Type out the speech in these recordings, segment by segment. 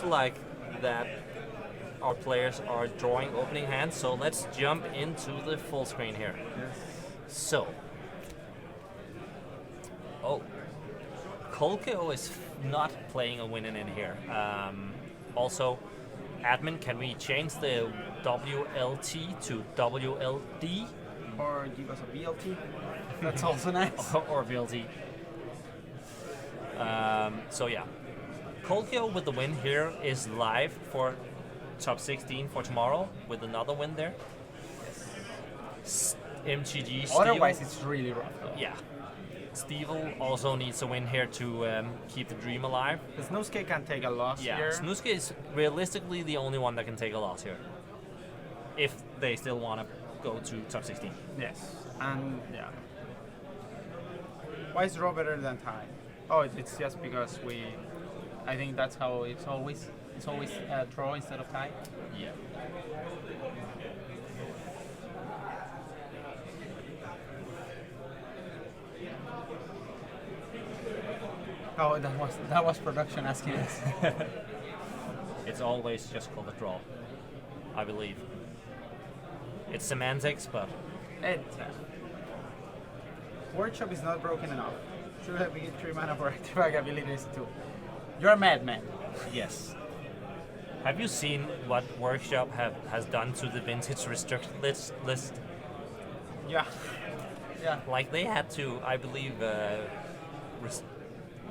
like that our players are drawing opening hands, so let's jump into the full screen here. Yes. So, Kolkeo is not playing a winning in here. Also, admin, can we change the WLT to WLD? Or give us a BLT. That's also nice. Or VLT. So yeah, Kolkeo with the win here is live for top 16 for tomorrow with another win there. MTG Steel. Otherwise, it's really rough. Yeah. Stevel also needs a win here to keep the dream alive. Snuske can take a loss here. Snuske is realistically the only one that can take a loss here. If they still want to go to top 16. Yes, and yeah. Why is draw better than tie? Oh, it's just because I think that's how it's always. It's always draw instead of tie. Yeah. Oh, that was production asking us. It's always just called a draw, I believe. It's semantics, but Workshop is not broken enough. Should have been 3 mana for active abilities too. You're a madman. Yes. Have you seen what Workshop has done to the vintage restricted list? Yeah. Yeah. Like they had to, I believe,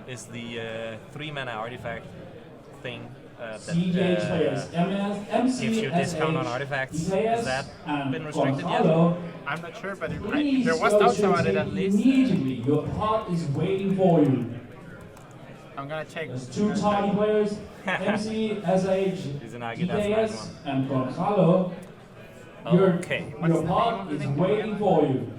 is the 3 mana artifact thing cEDH players, gives you discount on artifacts. Has that been restricted yet? I'm not sure, but there was doubts about it at least. Immediately, your pot is waiting for you. I'm gonna check. There's 2 tiny players, MC, SH, DKS, and Goncalo. Okay. Your pot is waiting for you.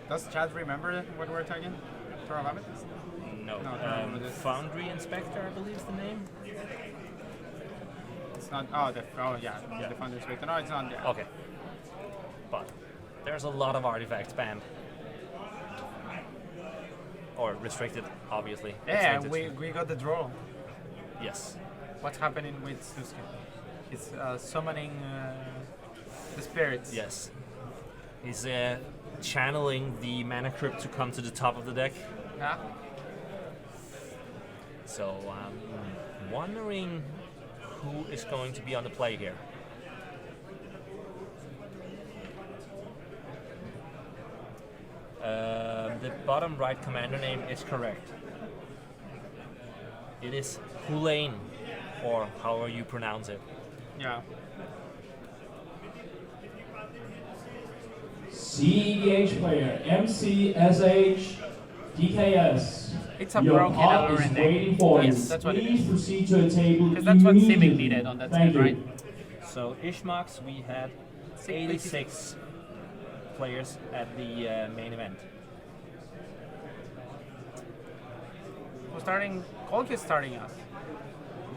Does Chad remember what we're talking? Throw Rabbit? No. Foundry Inspector, I believe is the name. It's not. The Foundry Inspector. No, it's not there. Okay. But there's a lot of artifacts banned. Or restricted, obviously. Yeah, restricted. we got the draw. Yes. What's happening with Snuske? It's summoning the spirits. Yes. He's channeling the mana crypt to come to the top of the deck. Yeah. So I'm wondering who is going to be on the play here. The bottom right commander name is correct. It is Hulain, or however you pronounce it. Yeah. cEDH player, MC, SH, DKS. It's a Your broken pot is Allure waiting for you. Yes, that's what it Please is. proceed to a table. Because that's what Simic immediately. needed on that Thank set, you. right? So Ishmax, we had 86 players at the main event. Who's starting? Kolk is starting us.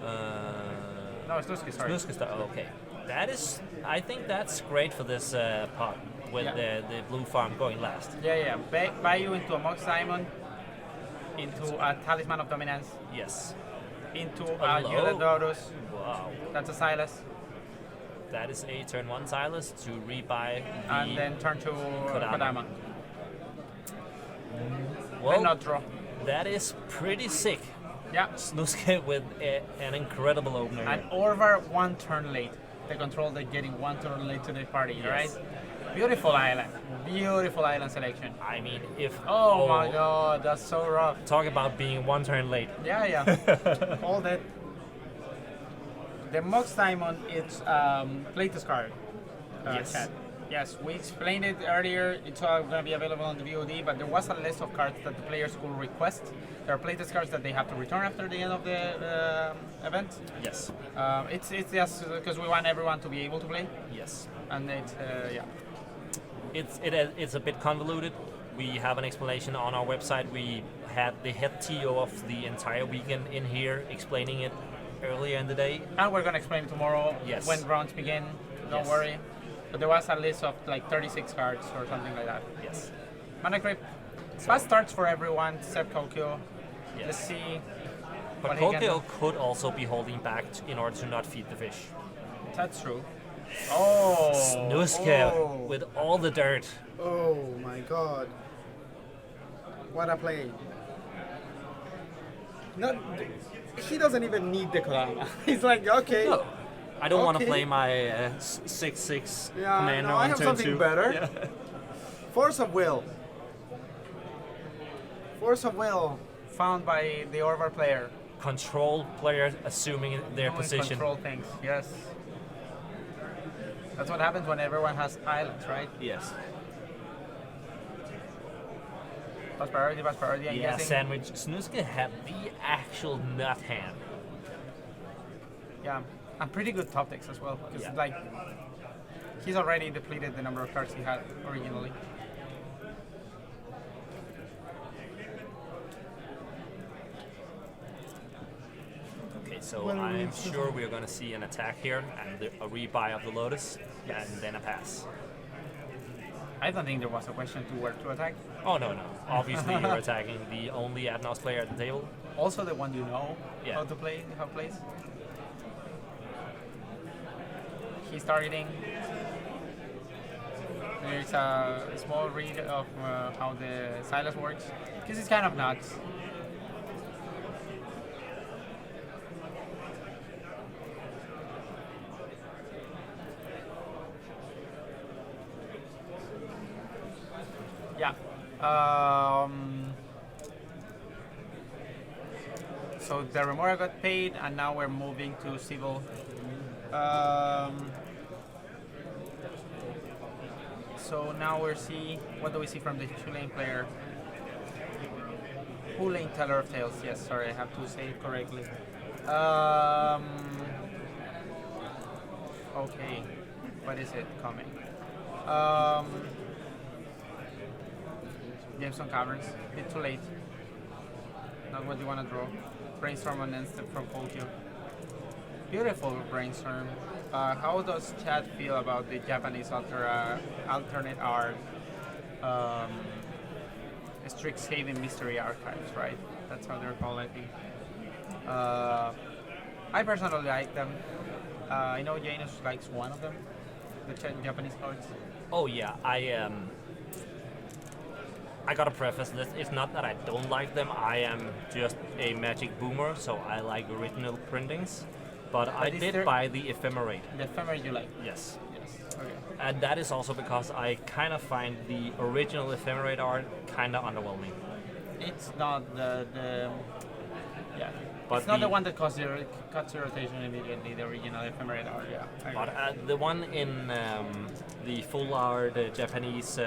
Uh, No, it's Snuske starting. Okay. That is, I think that's great for this pot with Yeah. the blue farm going last. Yeah. Buy you into a Mox Diamond, into a Talisman of Dominance, Yes. into A a low. Eudorus. Wow. That's a Silas. That is a turn 1 Silas to rebuy the And then turn to Kodama. Well, And not draw. that is pretty sick. Yeah. Snuske with an incredible opener. And Orvar 1 turn late. The control they're getting 1 turn late to the party, Yes. right? Beautiful island. Beautiful island selection. I mean, if Oh my god, that's so rough. talk about being 1 turn late. Yeah. All that. The Mox Diamond, it's Playtest card. Yes. Chat. Yes, we explained it earlier. It's going to be available on the VOD, but there was a list of cards that the players could request. There are playtest cards that they have to return after the end of the event. Yes. It's just because we want everyone to be able to play, Yes. and it's yeah. It's a bit convoluted. We have an explanation on our website. We had the head TO of the entire weekend in here explaining it earlier in the day. And we're going to explain tomorrow Yes. when rounds begin. Don't Yes. worry. But there was a list of like 36 cards or something like that. Yes. Mana Crypt. Fast starts for everyone except Kokyo. Yes. Let's see. But what he can Kokyo do. could also be holding back in order to not feed the fish. That's true. Oh. Snuske Oh. with all the dirt. Oh my god. What a play. Not, he doesn't even need the Kodama. He's like, okay. No, I don't want to Okay. play my 6/6 Yeah, commander no, I on have turn something 2. better. Yeah. Force of will. Force of will. Found by the Orvar player. Control player assuming their Doing position. Control things. Yes. That's what happens when everyone has islands, right? Yes. Pass priority, I'm Yeah, guessing. sandwich. Snuske had the actual nut hand. Yeah, and pretty good top decks as well. Because Yeah. like, he's already depleted the number of cards he had originally. Okay, so I'm sure we're going to see an attack here and a rebuy of the Lotus, Yes. and then a pass. I don't think there was a question to where to attack. Oh no. Obviously, you're attacking the only Adnos player at the table. Also, the one you know Yeah. how to play, how plays. He's targeting. There's a small read of how the Silas works. This is kind of nuts. Yeah. So the Remora got paid, and now we're moving to civil. So now we're see. What do we see from the two-lane player? Two-lane Teller of Tales. Yes, sorry, I have to say it correctly. Okay, what is it coming? Jameson Caverns. Bit too late. Not what you want to draw. Brainstorm and then step from Kokyo. Beautiful brainstorm. How does Chad feel about the Japanese alternate art, Strixhaven Mystery Archives, right? That's how they're called, I think. I personally like them. I know Janus likes one of them, the Japanese cards. Oh yeah, I gotta preface this. It's not that I don't like them. I am just a Magic boomer, so I like original printings. But I is did there- buy the Ephemerate. The ephemerate you like? Yes. Yes. Okay. And that is also because I kind of find the original Ephemerate art kind of underwhelming. It's not the yeah. But it's not the the- one that cuts your rotation immediately. The original ephemerate art. Yeah. I But agree. the one in the full art Japanese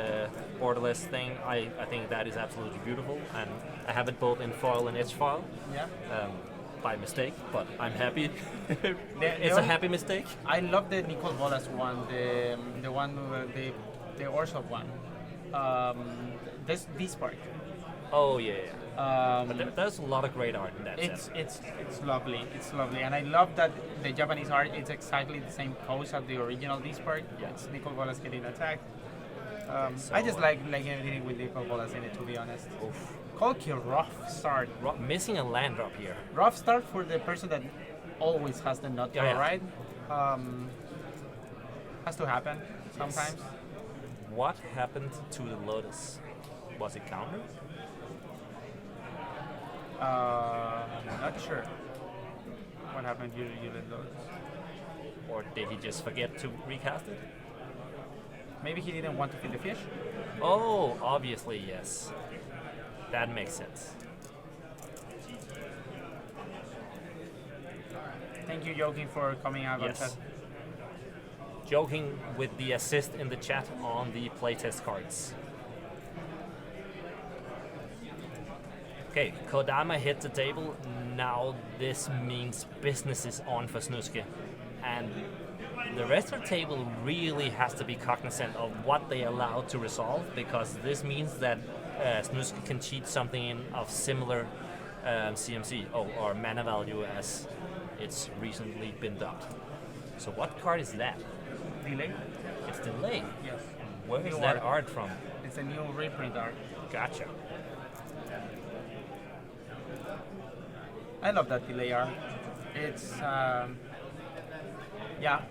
borderless thing, I think that is absolutely beautiful. And I have it both in foil and edge foil. Yeah. By mistake, but I'm happy. The It's a only- happy mistake. I love the Nicole Bolas one. The one the Orsov one. This part. Oh yeah. But Um, there's a lot of great art in that set. it's lovely. It's lovely, and I love that the Japanese art. It's exactly the same pose as the original this part. Yeah. It's Nicole Bolas getting attacked. So, I just like everything with Nicole Bolas in it, to be honest. Oof. Kolki rough start. Missing a land drop here. Rough start for the person that always has the nut Yeah, draw, yeah. right? Has to happen sometimes. What happened to the Lotus? Was it countered? Not sure what happened here to Unit Lotus. Or did he just forget to recast it? Maybe he didn't want to feed the fish. Oh, obviously, yes. That makes sense. Thank you, Joking, for coming out on Yes. chat. Joking with the assist in the chat on the playtest cards. Okay, Kodama hit the table. Now this means business is on for Snuske. And the rest of the table really has to be cognizant of what they allow to resolve, because this means that Snuske can cheat something in of similar CMC or mana value as it's recently been dubbed. So what card is that? Delay? It's Delay. Yes. Where is New that art. art from? It's a new reprint art. Gotcha. I love that delay art. It's yeah,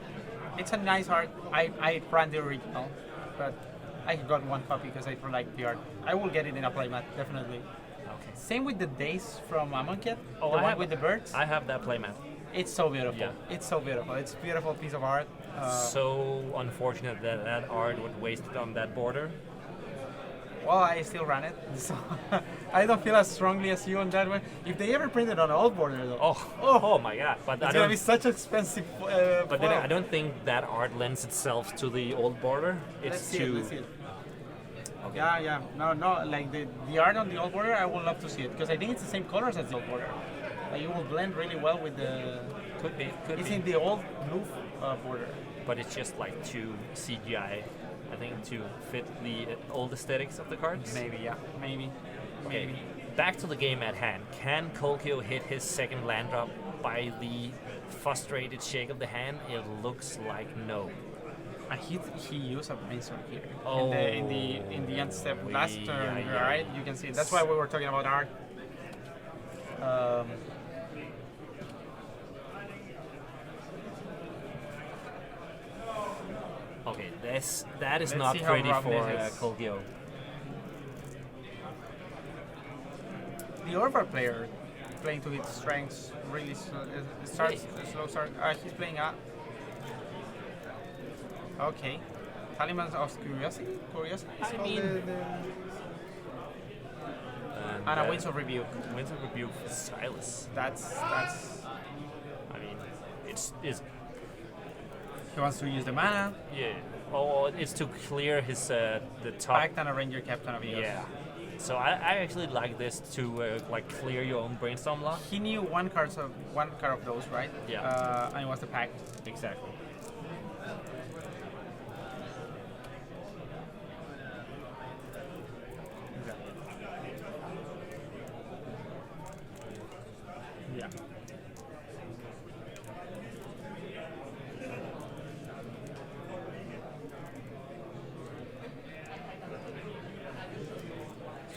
it's a nice art. I ran the original, but I got one copy because I like the art. I will get it in a playmat, definitely. Okay. Same with the days from Amonkhet, Oh, the I one have, with the birds. I have that playmat. It's so beautiful. Yeah. It's so beautiful. It's a beautiful piece of art. So unfortunate that that art was wasted on that border. Well, I still ran it, so I don't feel as strongly as you on that one. If they ever print it on an old border, though, Oh my god! But it's gonna be such expensive. But then foil. I don't think that art lends itself to the old border. It's Let's see too. it. Let's see it. Okay. Yeah. No. Like the art on the old border, I would love to see it because I think it's the same colors as the old border. Like it will blend really well with the. Could be. Could It's be. in the old blue border. But it's just like too CGI. I think to fit the old aesthetics of the cards. Maybe, yeah. Maybe. Okay. Back to the game at hand. Can Kolkio hit his second land drop? By the frustrated shake of the hand, it looks like no. He used a brainstorm here Oh, in the end step last turn, yeah. right? You can see. That's why we were talking about art. Okay, that is Let's not see how pretty rough for this is. Kolkio. The Orvar player playing to his strengths really starts slow start. He's playing a. Okay. Talisman of Curiosity? Curiosity? It's I called mean- and a Winds of Rebuke. Winds of Rebuke for Silas. That's. I mean, it's He wants to use the mana. yeah. Oh, it's to clear his the top. Pact and a Ranger Captain of Eos. Yeah. So I actually like this to like clear your own brainstorm lock. He knew one card of those, right? Yeah. And it was the Pact. Exactly. Yeah.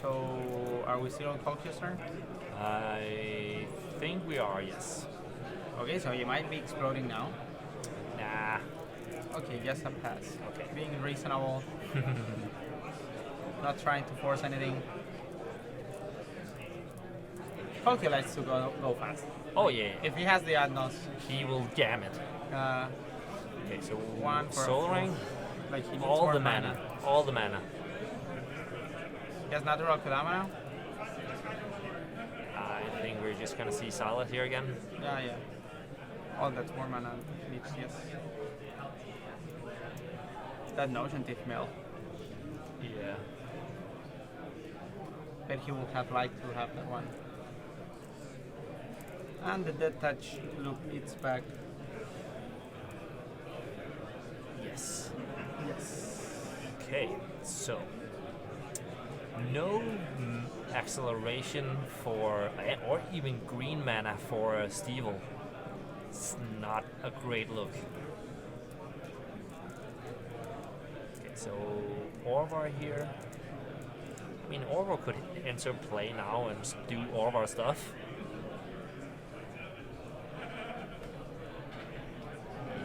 So, are we still on Colchester turn? I think we are, yes. Okay, so you might be exploding now. Nah. Okay, just a pass. Okay. Being reasonable. Not trying to force anything. Colchester likes to go fast. Oh yeah. If he has the Adnos, He will jam it. Okay, so one for Soul a Ring, like he needs all more the mana. All the mana. He has natural Kodama now? I think we're just gonna see Silas here again. Yeah. All that more mana needs, yes. That Notion Thief Mill. Yeah. But he will have liked to have that one. And the Dead Touch loop eats back. Yes. Yes. Okay, so no acceleration for, or even green mana for Stevel. It's not a great look. Okay, so Orvar here. I mean, Orvar could enter play now and just do Orvar stuff.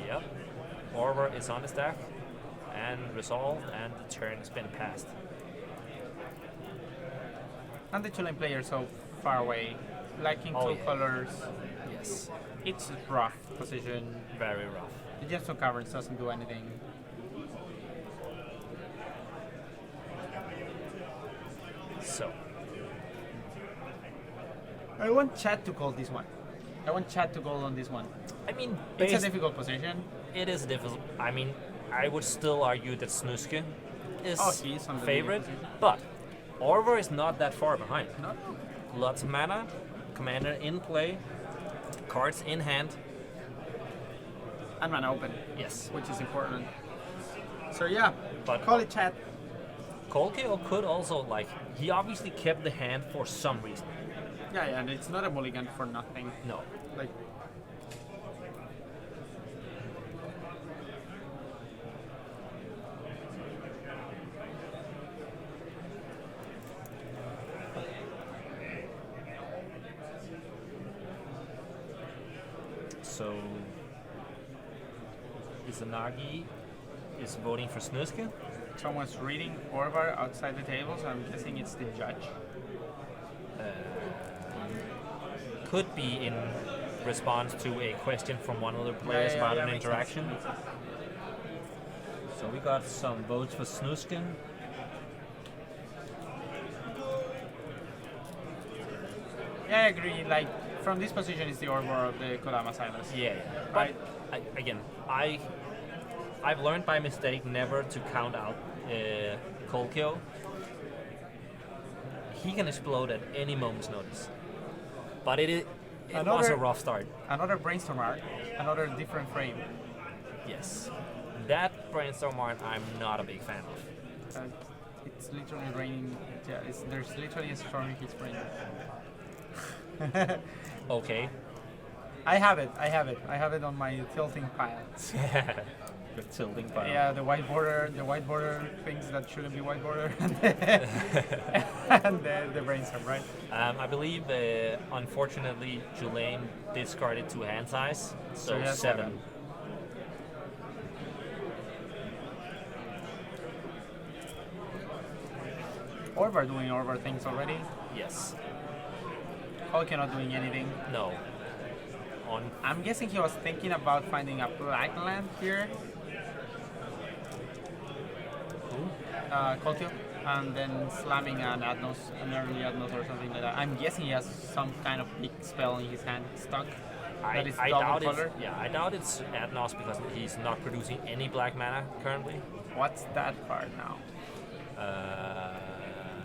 Yep. Orvar is on the stack and resolved, and the turn has been passed. And the two-lane player so far away, lacking Oh, two yeah. colors. Yes. It's a rough position. Very rough. The Gemstone Caverns doesn't do anything. So, I want Chad to call this one. I want Chad to call on this one. I mean, It's a based- difficult position. it is difficult. I mean, I would still argue that Snuske is Oh, he is on the favorite, leading position. but Orvar is not that far behind. No. Lots of mana, commander in play, cards in hand. And mana open, Yes. which is important. So yeah, But- call it Chad. Kolkeo could also, like, he obviously kept the hand for some reason. Yeah, and it's not a mulligan for nothing. No. Like, So Izanagi is voting for Snuske. Someone's reading Orvar outside the table, so I'm guessing it's the judge. Could be in response to a question from one of the players about an makes interaction. sense. So we got some votes for Snuske. Yeah, I agree. Like, from this position, it's the Orvar of the Kodama Silas. Yeah. Right. But I've learned by mistake never to count out Kolkyo. He can explode at any moment's notice. But it was a rough start. Another brainstorm art, another different frame. Yes. That brainstorm art I'm not a big fan of. It's literally raining. Yeah, there's literally a storm in his frame. Okay. I have it on my tilting pile. The tilting pile. Yeah, the white border things that shouldn't be white border, and the brainstorm, right? I believe, unfortunately, Julaine discarded 2 hand size, so he has 7. Orvar doing Orvar things already. Yes. Kolkyo not doing anything. No. I'm guessing he was thinking about finding a black land here. Kolkyo, and then slamming an Adnos, an early Adnos or something like that. I'm guessing he has some kind of big spell in his hand stuck. That is I double doubt color. I doubt it's Adnos because he's not producing any black mana currently. What's that card now?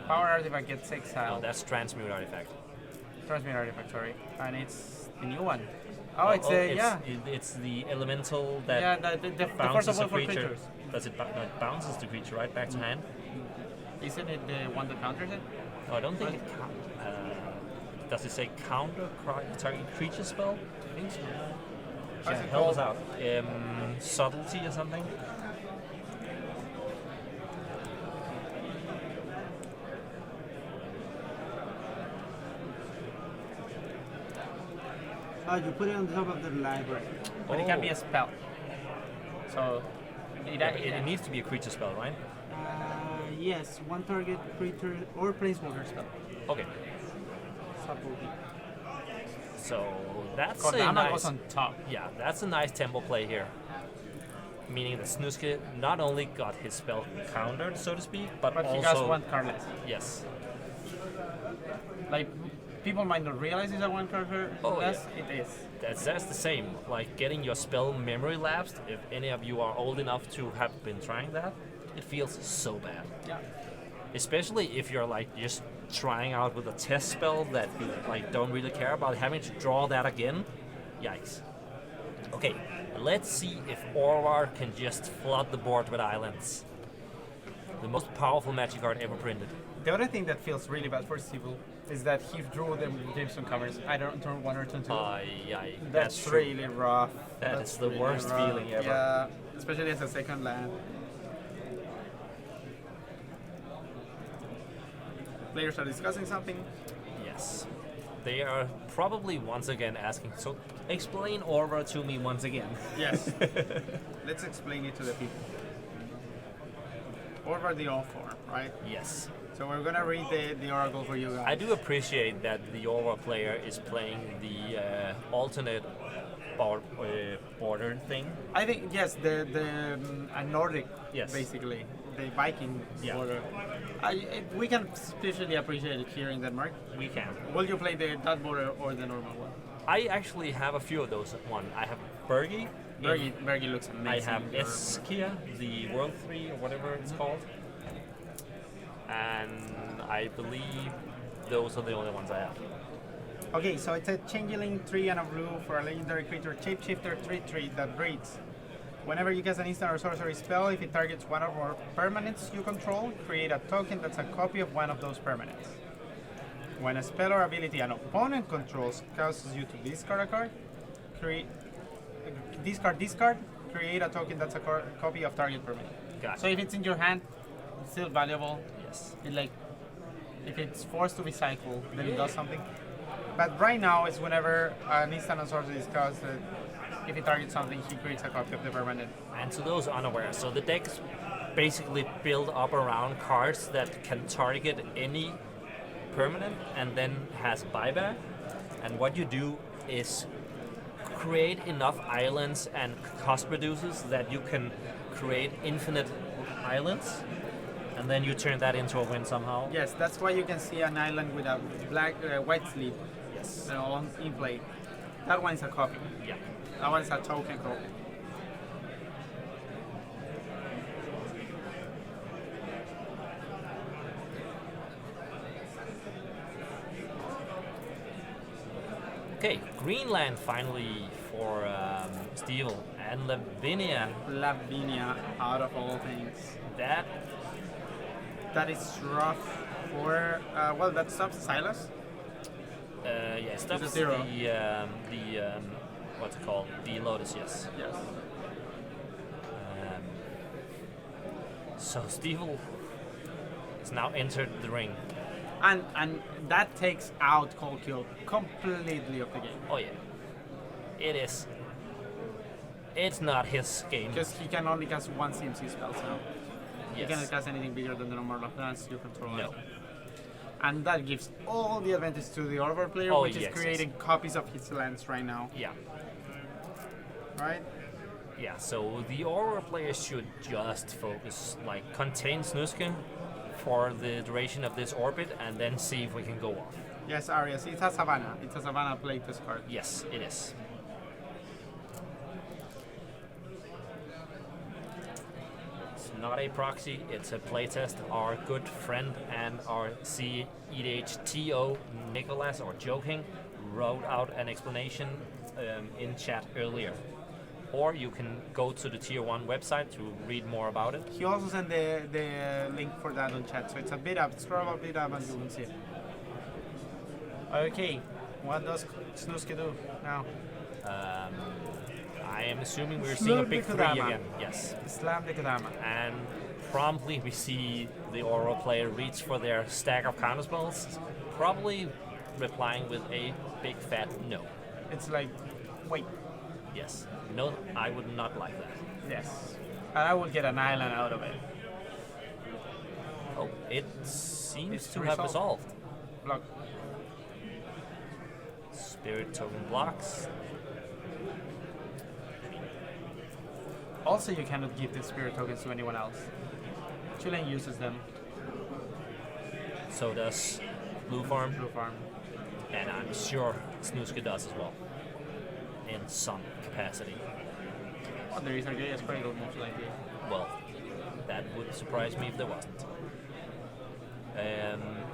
Power artifact gets exiled. No, that's Transmute Artifact. Transmute artifact, sorry. And it's the new one. Oh, it's the elemental that the bounces forcible a for creature. creatures. Does it bounces the creature right back to hand? Isn't it the one that counters it? No, I don't think it. Does it say counter target creature spell? I think so. Yeah, How's it help us called? out. Subtlety or something? You put it on the top of the library. But it can be a spell. So It needs to be a creature spell, right? Yes, one target creature or planeswalker spell. Okay. Subtlety. So that's Kodama a nice. was on top. Yeah, that's a nice tempo play here. Meaning that Snuske not only got his spell countered, so to speak, but But also he has one card less. yes. Like, people might not realize it's a one card less. Yeah. It is. That's the same. Like getting your spell memory lapsed. If any of you are old enough to have been trying that, it feels so bad. Yeah. Especially if you're like just trying out with a test spell that you like don't really care about, having to draw that again. Yikes. Okay, let's see if Orvar can just flood the board with islands. The most powerful magic card ever printed. The other thing that feels really bad for Civil is that he drew them Jameson covers either on turn 1 or turn 2. That's true. really rough. That's the really worst rough. feeling ever. Yeah, especially as a second land. Players are discussing something. Yes. They are probably once again asking, so explain Orvar to me once again. Yes. Let's explain it to the people. Orvar the all form, right? Yes. So we're gonna read the oracle for you guys. I do appreciate that the Orvar player is playing the alternate border thing. I think yes, the a Nordic, Yes. basically the Viking Yeah. border. We can especially appreciate it here in Denmark. We can. Will you play that border or the normal one? I actually have a few of those. I have Bergi. Bergi looks amazing. I have Eskia, the World 3 or whatever it's called. And I believe those are the only ones I have. Okay, so it's a changeling 3 and a blue for a legendary creature shapeshifter 3/3 that reads: whenever you cast an instant or sorcery spell, if it targets one or more permanents you control, create a token that's a copy of one of those permanents. When a spell or ability an opponent controls causes you to discard a card, discard, create a token that's a copy of target permanent. Gotcha. So if it's in your hand, it's still valuable. Yes. If it's forced to recycle, then it does something. But right now, it's whenever an instant or sorcery is cast, If he targets something, he creates a copy of the permanent. And to those unaware, so the deck's basically built up around cards that can target any permanent and then has buyback. And what you do is create enough islands and cost reducers that you can create infinite islands, and then you turn that into a win somehow. Yes, that's why you can see an island with a white sleeve. Yes. In play. That one's a copy. Yeah. That one's a token copy. Okay, Greenland finally for Steel and Lavinia. Lavinia, out of all things. That is rough for well, that stops Silas. Yeah, stops It's a 0. the what's it called? The Lotus, yes. Yes. So Steel has now entered the ring. And that takes out Cold Kill completely of the game. Oh yeah, it is. It's not his game. Because he can only cast one CMC spell now. He Yes. cannot cast anything bigger than the normal of lands you control. No. And that gives all the advantage to the Orvar player, Oh, which yes, is creating copies of his lands right now. Yeah. Right? Yeah, so the Aurora player should just focus, like, contain Snuske for the duration of this orbit and then see if we can go off. Yes, Arias. It's a Savannah. It's a Savannah playtest card. Yes, it is. It's not a proxy, it's a playtest. Our good friend and our cEDH TO, Nicholas, or Joking, wrote out an explanation in chat earlier. Or you can go to the Tier1 website to read more about it. He also sent the link for that on chat, so it's a bit up. Scroll a bit up and you will see it. Okay, what does Snuske do now? I am assuming we're seeing a big Slam 3 the Kodama. again. Yes. Slam the Kodama. And promptly we see the Aurora player reach for their stack of counterspells, probably replying with a big fat no. It's like, wait, Yes. No, I would not like that. yes. And I will get an island out of it. Oh, it seems It's to have resolved. resolved. Block. Spirit token blocks. Also, you cannot give the spirit tokens to anyone else. Chilean uses them. So does Blue Farm. Blue farm. And I'm sure Snuske does as well. In some capacity. Oh, there is a Gaia's Cradle, most likely. Well, that would surprise me if there wasn't.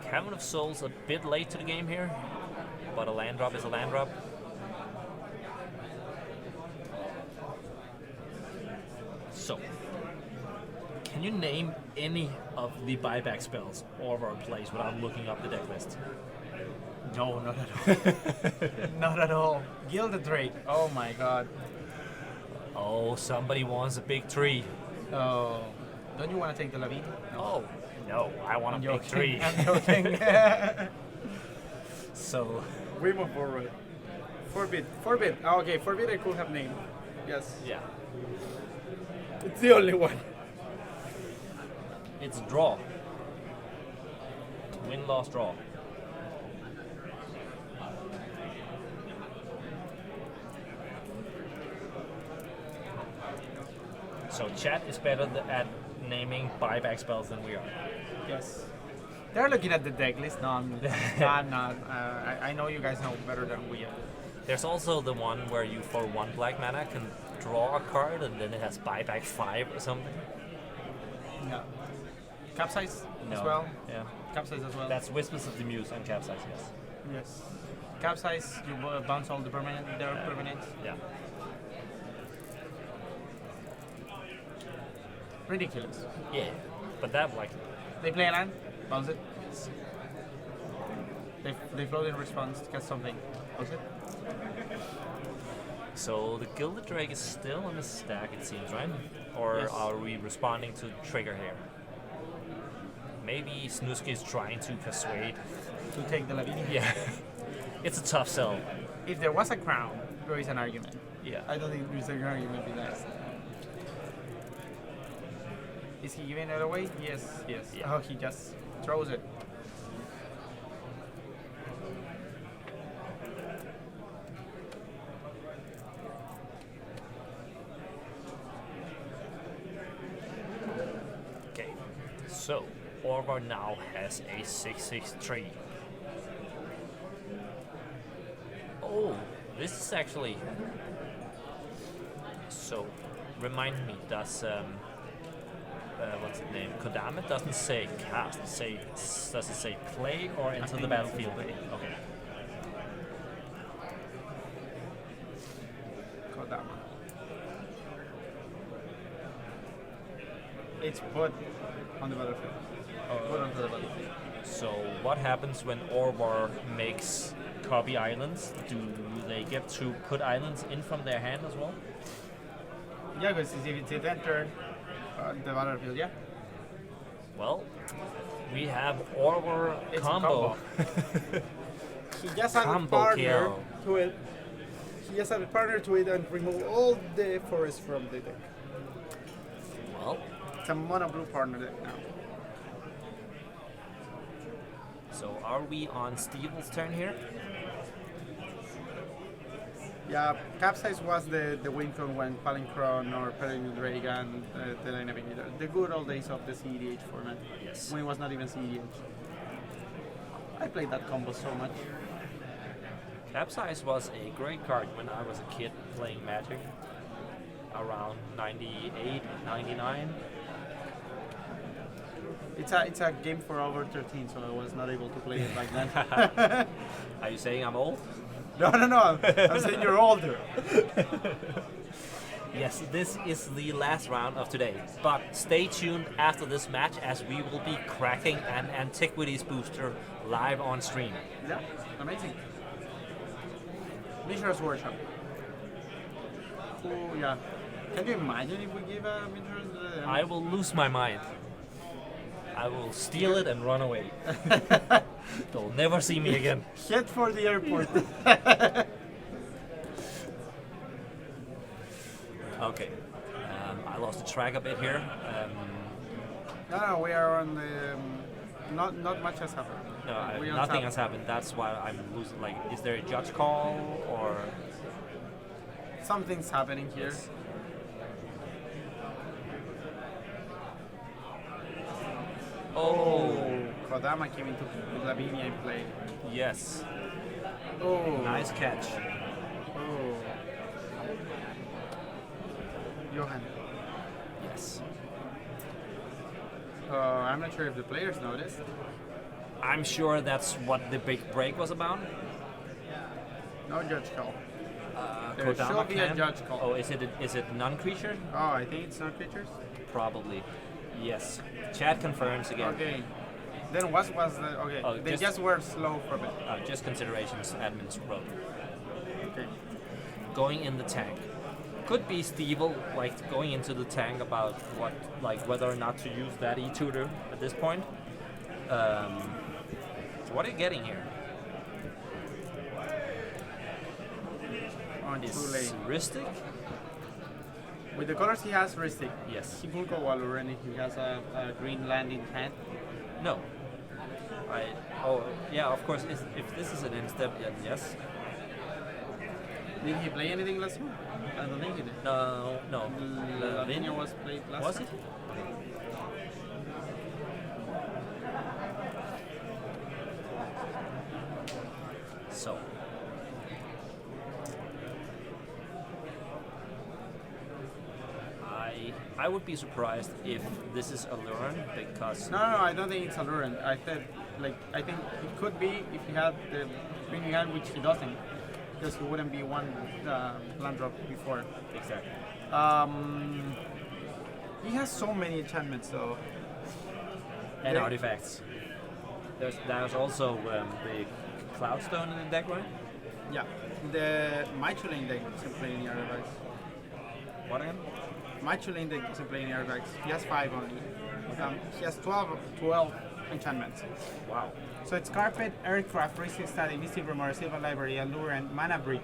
Cavern of Souls a bit late to the game here, but a land drop is a land drop. So, can you name any of the buyback spells Orvar plays without looking up the deck list? No, not at all. Not at all. Gilded Drake. Oh my god. Oh, somebody wants a big tree. Oh. Don't you want to take the Lavine? Oh, no, I want a big tree. I'm joking. So, We move forward. Forbid. Forbid. Oh, okay, Forbid I could have named. Yes. yeah, It's the only one. it's draw. Win, loss, draw. So chat is better at naming buyback spells than we are. Yes. They're looking at the deck list. No, I'm not. I know you guys know better than we are. There's also the one where you, for 1 black mana, can draw a card and then it has buyback 5 or something. Yeah. Capsize No. as well. Yeah. Capsize as well. That's Whispers of the Muse and Capsize, yes. Yes. Capsize, you bounce all the permanents. Yeah. Ridiculous. Yeah. But that, like, They play a land, bounce it. They float in response to cast something. Bounce it. so the Gilded Drake is still in the stack, it seems, right? Or Yes. are we responding to trigger here? Maybe Snuske is trying to persuade. To take the Lavini. Yeah. It's a tough sell. If there was a crown, there is an argument. Yeah. I don't think Rizagari will be nice. Is he giving it away? Yes, yes. Yeah. Oh, he just throws it. Okay, so Orvar now has a 663. Oh, this is actually. So, remind me, does what's the name? Kodama doesn't say cast. Does it say play or enter the battlefield? Okay. Kodama. It's put on the battlefield. Put onto the battlefield. So what happens when Orvar makes copy islands? Do they get to put islands in from their hand as well? Yeah, because if it's entered the battlefield, yeah. Well, we have Orvar It's a combo. He just added Combo partner kill. to it. He just added partner to it and remove all the forest from the deck. Well, It's a mono blue partner deck now. so are we on Stevel's turn here? Yeah, Capsize was the Wincon when Palincron or Peregrine Dragon, the Line Navigator. The good old days of the cEDH format. Yes. When it was not even cEDH. I played that combo so much. Capsize was a great card when I was a kid playing Magic around 98, 99. It's a game for over 13, so I was not able to play it back then. Are you saying I'm old? No. I'm saying you're older. Yes, this is the last round of today, but stay tuned after this match as we will be cracking an Antiquities booster live on stream. Yeah, amazing. Mishra's Workshop. Oh, yeah. Can you imagine if we give a Mishra's... I will lose my mind. I will steal it and run away. They'll never see me again. Head for the airport. Okay, I lost the track a bit here. No, we are on the... not much has happened. No, We on nothing top. has happened. That's why I'm losing. Like, is there a judge call or? Something's happening here. Yes. Oh, Kodama came into Lavinia and played. yes. Oh. Nice catch. Oh. Johan. Yes. I'm not sure if the players noticed. I'm sure that's what the big break was about. No judge call. There Kodama should be a can. judge call. Oh, is it non-creature? Oh, I think it's not creatures. Probably. Yes. Chat confirms again. Okay. Then what was the... Okay, Oh, they just- just were slow for a bit. Just considerations admins wrote. Okay. Going in the tank. Could be Stevel, like going into the tank about what, like whether or not to use that E-tutor at this point. So what are you getting here? On Is too late. Ristic? With the colors he has, Ristic. Yes. He could go Valor and he has a green land in hand. No. Oh, yeah, of course. If this is an instep, then yes. Did he play anything last year? I don't think he did. No. Lavinia was played last Was time. it? So. I would be surprised if this is a learn because No, I don't think it's Alluran. I think it could be if he had the green hand, which he doesn't, because he wouldn't be one land drop before. exactly. He has so many enchantments though. And They- artifacts. There's also the Cloudstone in the deck, right? Yeah, the Mitchell deck doesn't play any artifacts. What again? Mitchell deck doesn't play any artifacts. He has 5 only. He has 12 enchantments. Wow. So it's Carpet, Aircraft, Racing Study, Mystic Remorse, Silver Library, Allure, and Mana Bridge.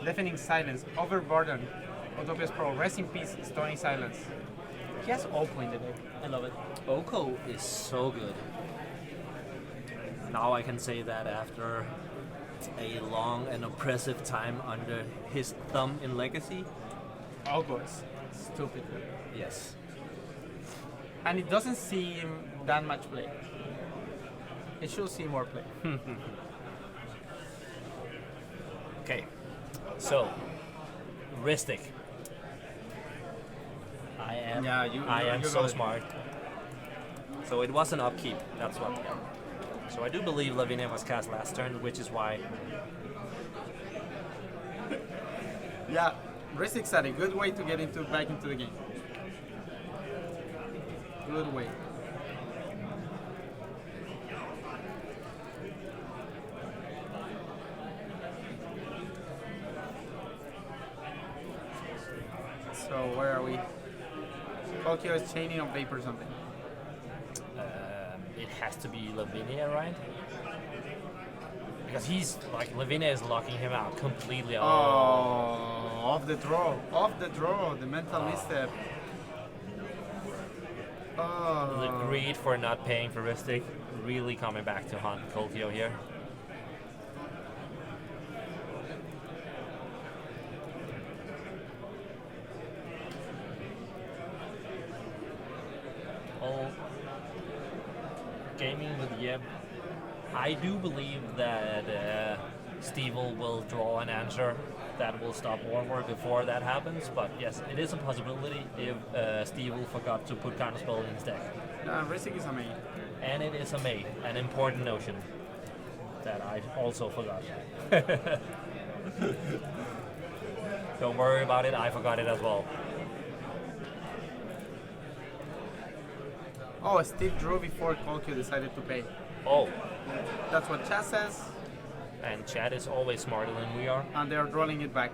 Deafening Silence, Overburden, Utopia's Pro, Rest in Peace, Stony Silence. He has Oko in the deck. I love it. Oko is so good. Now I can say that after a long and oppressive time under his thumb in Legacy. Oko is stupid good. Yes. And it doesn't seem that much play. It should see more play. Okay, so Ristic. I am you so got it. smart. So it was an upkeep. That's what. Yeah. So I do believe Lavinia was cast last turn, which is why. Yeah, Ristic's a good way to get back into the game. Good way. So where are we? Tokyo is chaining of vapor something. It has to be Lavinia, right? Because he's like Lavinia is locking him out completely. Oh, off the draw, the mental misstep. Oh. The greed for not paying for Ristic really coming back to haunt Tokyo here. All gaming with Yeb. I do believe that Steve will draw an answer that will stop Warwar before that happens, but yes, it is a possibility if Steve forgot to put counterspell in his deck. Ristic is a main. And it is a May, an important notion that I also forgot. Don't worry about it, I forgot it as well. Oh, Steve drew before Tokyo decided to pay. Oh, That's what chat says, and Chad is always smarter than we are. and they're rolling it back.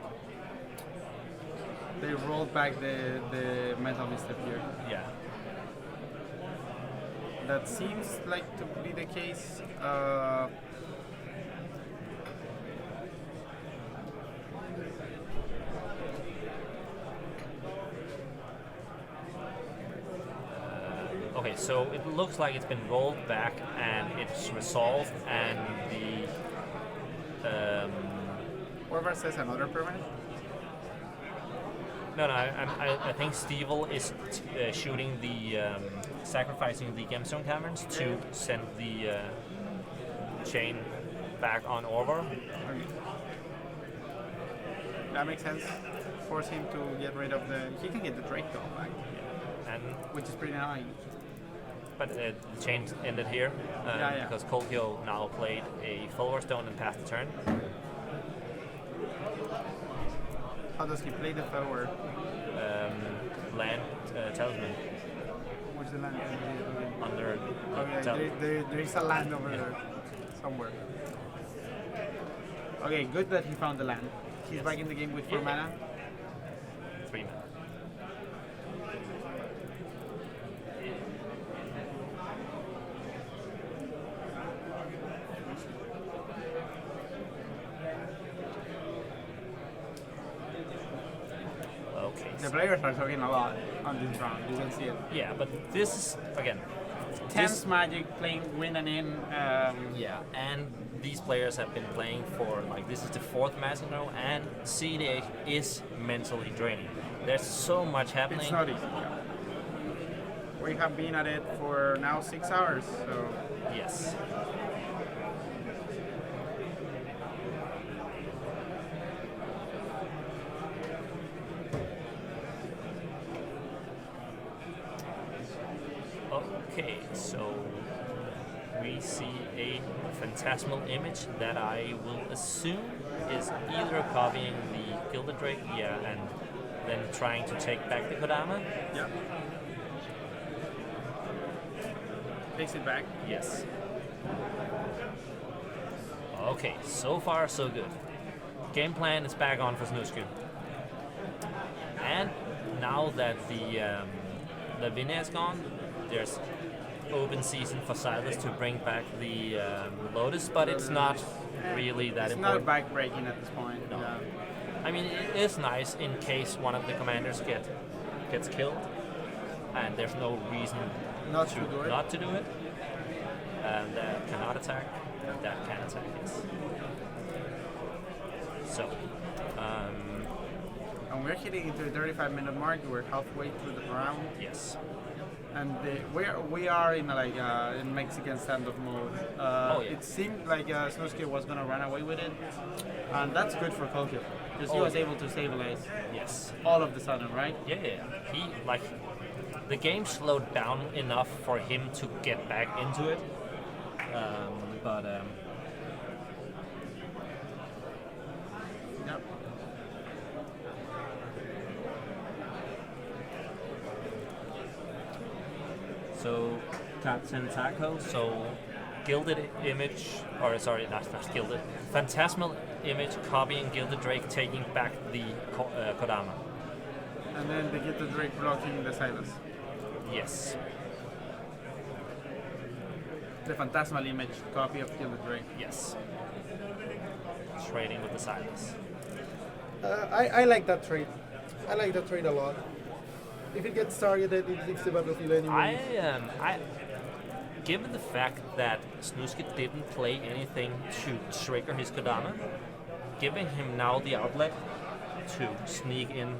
They rolled back the mental misstep here. Yeah. That seems like to be the case. Okay, so it looks like it's been rolled back and it's resolved, and the Warvar says another permanent. no, I think Stevel is shooting the sacrificing the Gemstone Caverns to send the chain back on Orvar. Okay. That makes sense. Force him to get rid of the. He can get the Drake though, back, And which is pretty annoying. but the chain ended here Yeah. because Kolkyo now played a Fulwar Stone and passed the turn. How does he play the forward? Land Talisman Where's the land? under Okay, there is a land over there somewhere. Okay, good that he found the land. He's Yes. back in the game with 4 mana. 3 mana. Okay. The players are talking a lot on this round. You can see it. Yeah, but this is again. Tense Magic playing win and in. Yeah, and these players have been playing for like this is the 4th match in a row, and cEDH is mentally draining. There's so much happening. It's not easy. We have been at it for now 6 hours, so Yes. Okay, so we see a phantasmal image that I will assume is either copying the Gilded Drake, yeah, and then trying to take back the Kodama. yeah. Takes it back. Yes. Okay, so far so good. Game plan is back on for Snusku. And now that the Lavinia is gone, there's open season for Silas to bring back the Lotus, but it's not really that It's important. not back breaking at this point. No. Yeah. I mean, it is nice in case one of the commanders gets killed, and there's no reason Not to do it. not to do it. And that cannot attack, and that can attack. Yes. So, And we're hitting into the 35-minute mark. We're halfway through the round, yes. and we are in like in Mexican standoff mode. Oh, yeah. It seemed like Snuske was gonna run away with it, and that's good for Kokyo because he Oh, was yeah. able to stabilize Yes. all of the sudden, right? Yeah. He the game slowed down enough for him to get back into it. But Yep. so Captain Taco, so Gilded Image, or sorry, not Gilded, Phantasmal Image copying Gilded Drake, taking back the Kodama. And then they get the Drake blocking the Silas. Yes. The Phantasmal Image copy of Kill the Drake. Yes. Trading with the Silas. I like that trade. I like that trade a lot. If it gets targeted, it leaves the battlefield anyway. Given the fact that Snuske didn't play anything to trigger his Kodama, giving him now the outlet to sneak in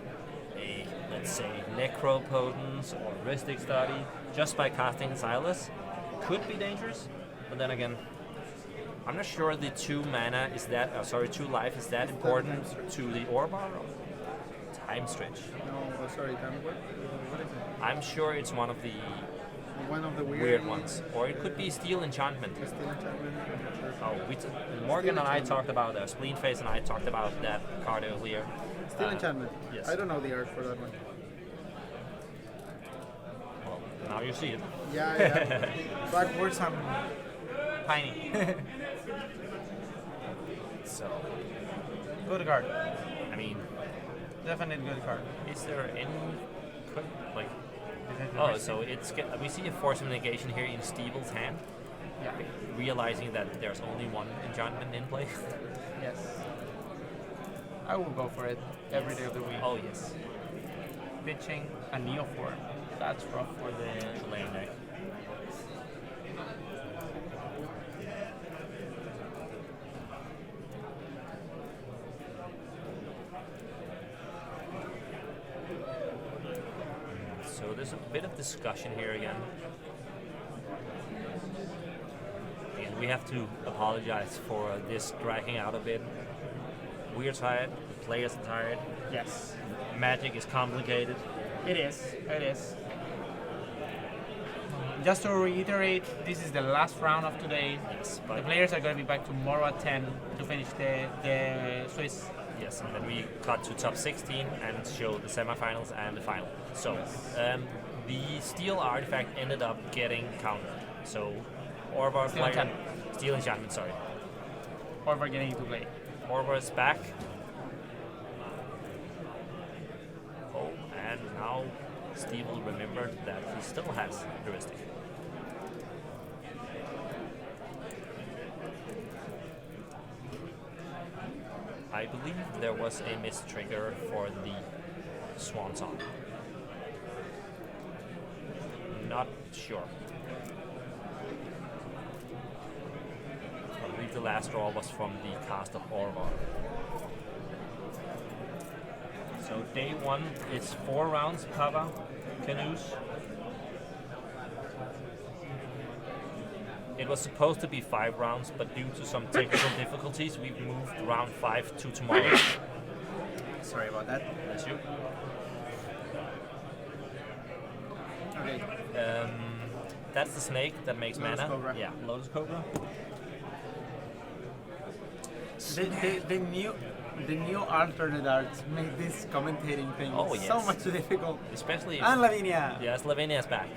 a, let's say, Necropotence or Ristic Study just by casting Silas could be dangerous. But then again, I'm not sure the 2 mana is that, 2 life is that important to the Orbar. Time stretch. No, sorry, Tom. What is it? I'm sure it's one of the One of the weird ones. Or it could be Steel Enchantment. Steel Enchantment. Oh, Morgan and I talked about Spleenface and I talked about that card earlier. Steel Enchantment. Yes. I don't know the art for that one. Well, now you see it. Yeah. Backwards, I'm tiny. So, Good card. I mean, Definitely good card. is there any like? Oh, so we see a Force of Negation here in Stevel's hand, Yeah. realizing that there's only one enchantment in play. Yes. I will go for it every day of the week. Oh yes, Pitching a Neoform. That's rough for the lane deck. So there's a bit of discussion here again. And we have to apologize for this dragging out a bit. We're tired, the players are tired, Yes. Magic is complicated. It is. It is. Just to reiterate, this is the last round of today. Yes, The but players are going to be back tomorrow at 10 to finish the Swiss. yes, and then we cut to top 16 and show the semifinals and the final. So the steel artifact ended up getting countered. So Orvar Steel player, enchantment. steel enchantment, sorry. Or we're getting into play. Orvar is back. Oh, and now Steve will remember that he still has heuristic. I believe there was a missed trigger for the Swan Song. Not sure. I believe the last draw was from the cast of Orvar. So day 1 is 4 rounds, Pava, Canoes. It was supposed to be 5 rounds, but due to some technical difficulties, we've moved round 5 to tomorrow. Sorry about that. That's you. Okay. That's the snake that makes Lotus mana. Cobra. Yeah, Lotus Cobra. The new alternate arts make this commentating thing Oh, so yes. much difficult. Especially if, And Lavinia. yes, Lavinia's back.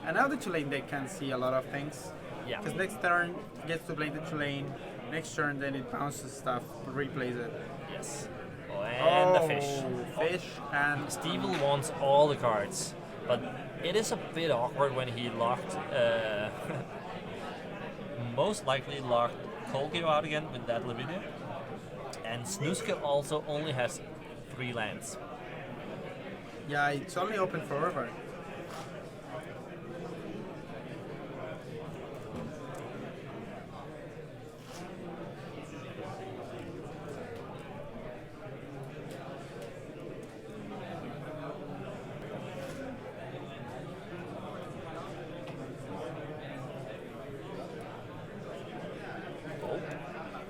And now the Tulane deck can see a lot of things. Yeah. Because next turn gets to play the Tulane. Next turn then it bounces stuff, replays it. Yes. Oh, and the fish. Fish and Steve wants all the cards, but it is a bit awkward when he locked, most likely locked Kolgeo out again with that Lavinia. and Snuske also only has 3 lands. Yeah, it's only open forever.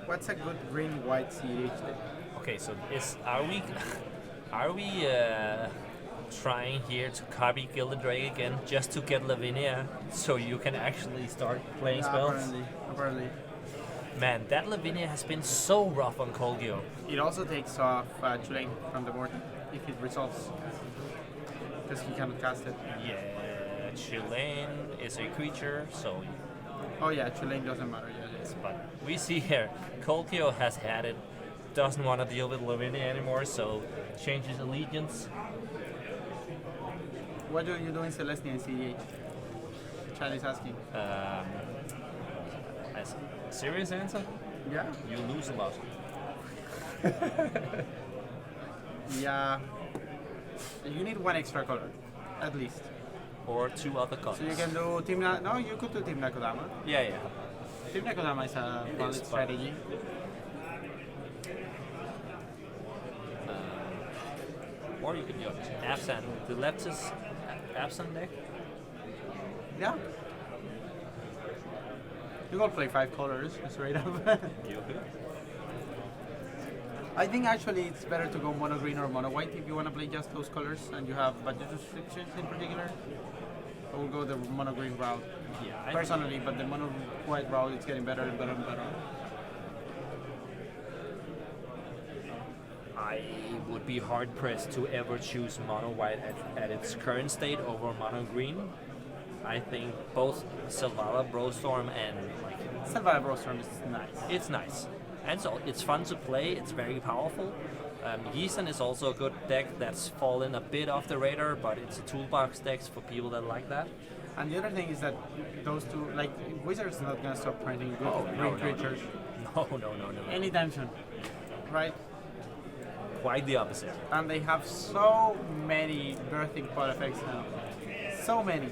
What's a good green-white cEDH deck? Okay, so are we trying here to copy Gilded Drake again just to get Lavinia so you can actually start playing spells? Apparently. Man, that Lavinia has been so rough on Colgeo. It also takes off Tulane from the board if it resolves. Because he cannot cast it. Yeah, Chilane is a creature, so Oh yeah, Tulane doesn't matter. Yeah, yes. but we see here, Colgeo has had it, doesn't want to deal with Lavinia anymore, so changes allegiance. What do you do in Celestia and cEDH? Chad is asking. As serious answer, Yeah? you lose a lot. Yeah. You need 1 extra color, at least. Or 2 other colors. So you can do Team No, you could do Team Nakodama. Yeah. Team Nakodama is a It valid is, but- strategy. Or you could use Absan. The left is Absan deck. Yeah. You can play 5 colors straight up. You could. I think actually it's better to go mono green or mono white if you want to play just those colors and you have budget restrictions in particular. I will go the mono green route Yeah. personally, but the mono white route is getting better and better and better. I would be hard pressed to ever choose mono white at its current state over mono green. I think both Selvala, Brostorm, and like Salvador Brostorm is nice. it's nice, and so it's fun to play. It's very powerful. Yeeson is also a good deck that's fallen a bit off the radar, but it's a toolbox deck for people that like that. And the other thing is that those two, like Wizards, is not gonna stop printing good Oh, no, green no, creatures No. anytime soon, right? Quite the opposite. And they have so many birthing pot effects now, so many.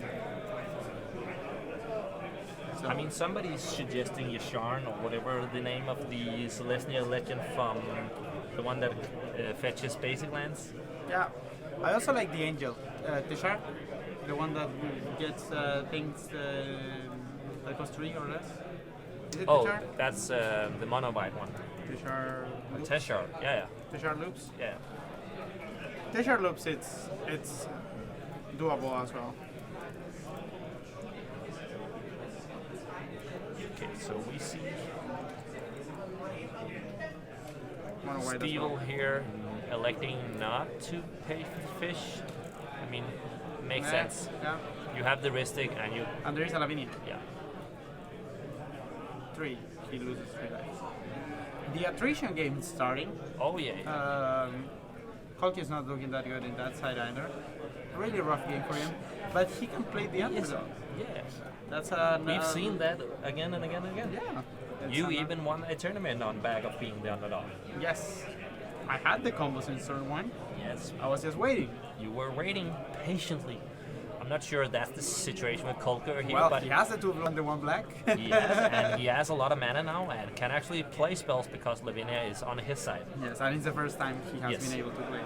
So, I mean, somebody's suggesting Yasharn or whatever the name of the Celestia legend from the one that fetches basic lands. yeah. I also like the Angel, Tishar, the one that gets things that cost 3 or less. Is it Oh, Tishar? that's the mono white one. Tishar Loops? Teshar, yeah. Tishar Loops? Yeah. Tishar Loops, it's doable as well. Okay, so we see Mono white as Steel well. here electing not to pay for fish. I mean, makes Yeah, sense. Yeah. You have the Ristic and you, And there is a Lavinia. yeah. 3. He loses 3 lives. The attrition game is starting. Oh yeah. Hulk is not looking that good in that side either. Really rough game for him. But he can play the underdog. Yeah. That's a. We've seen that again and again and again. Yeah. It's You an- even won a tournament on back of being the underdog. Yes. I had the combos in turn 1. Yes. I was just waiting. You were waiting patiently. I'm not sure that's the situation with Kolker here, Well, but he has the 2 blue and the 1 black. he has, and he has a lot of mana now and can actually play spells because Lavinia is on his side. Yes, and it's the first time he has Yes. been able to play.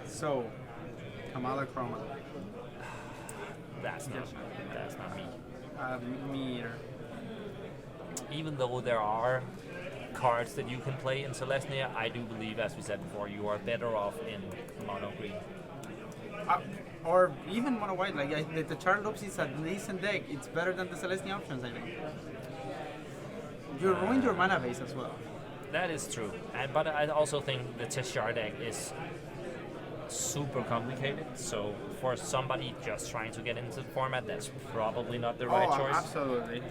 So, Kamala Chroma. That's not me. Me either. Even though there are cards that you can play in Celestia, I do believe, as we said before, you are better off in mono green. Or even mono white, like the Char Loops is a decent deck. It's better than the Celestia options, I think. You ruined your mana base as well. That is true, but I also think the Teshar deck is super complicated. So for somebody just trying to get into the format, that's probably not the right choice. Absolutely.